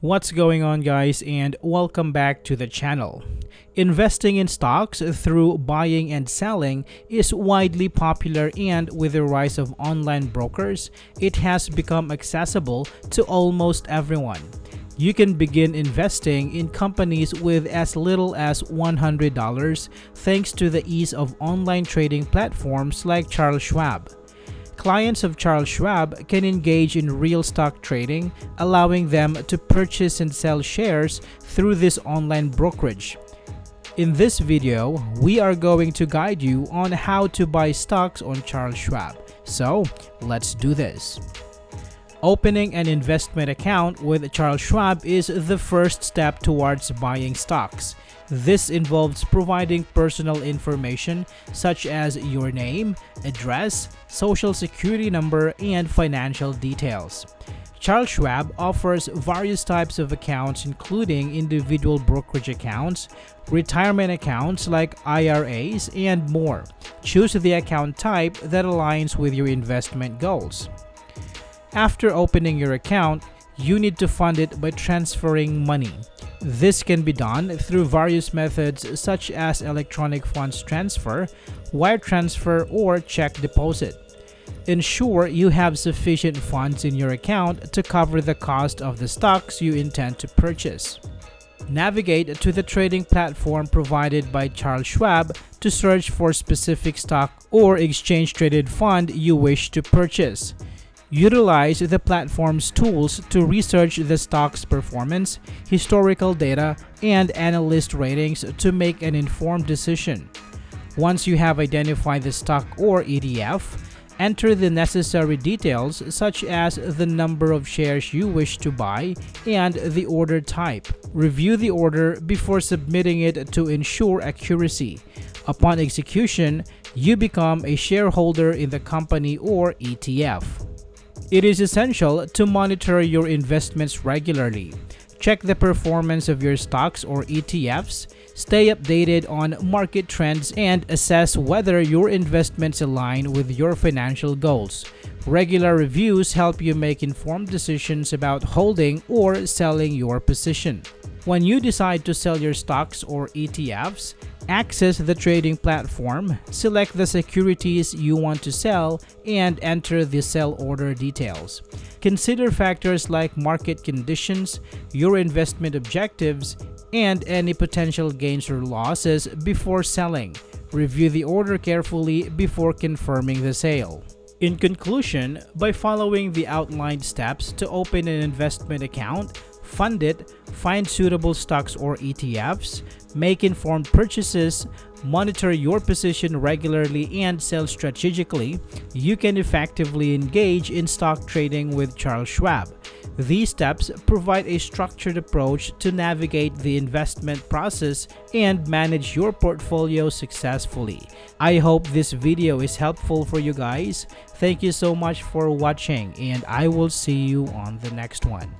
What's going on, guys, and welcome back to the channel. Investing in stocks through buying and selling is widely popular, and with the rise of online brokers, it has become accessible to almost everyone. You can begin investing in companies with as little as $100 thanks to the ease of online trading platforms like Charles Schwab. Clients of Charles Schwab can engage in real stock trading, allowing them to purchase and sell shares through this online brokerage. In this video, we are going to guide you on how to buy stocks on Charles Schwab. So, let's do this. Opening an investment account with Charles Schwab is the first step towards buying stocks. This involves providing personal information such as your name, address, social security number, and financial details. Charles Schwab offers various types of accounts, including individual brokerage accounts, retirement accounts like IRAs, and more. Choose the account type that aligns with your investment goals. After opening your account, you need to fund it by transferring money. This can be done through various methods such as electronic funds transfer, wire transfer, or check deposit. Ensure you have sufficient funds in your account to cover the cost of the stocks you intend to purchase. Navigate to the trading platform provided by Charles Schwab to search for specific stock or exchange-traded fund you wish to purchase. Utilize the platform's tools to research the stock's performance, historical data, and analyst ratings to make an informed decision. Once you have identified the stock or ETF, enter the necessary details such as the number of shares you wish to buy and the order type. Review the order before submitting it to ensure accuracy. Upon execution, you become a shareholder in the company or ETF. It is essential to monitor your investments regularly. Check the performance of your stocks or ETFs, stay updated on market trends, and assess whether your investments align with your financial goals. Regular reviews help you make informed decisions about holding or selling your position. When you decide to sell your stocks or ETFs, access the trading platform, select the securities you want to sell, and enter the sell order details. Consider factors like market conditions, your investment objectives, and any potential gains or losses before selling. Review the order carefully before confirming the sale. In conclusion, by following the outlined steps to open an investment account, fund it, find suitable stocks or ETFs, make informed purchases, monitor your position regularly, and sell strategically, you can effectively engage in stock trading with Charles Schwab. These steps provide a structured approach to navigate the investment process and manage your portfolio successfully. I hope this video is helpful for you guys. Thank you so much for watching, and I will see you on the next one.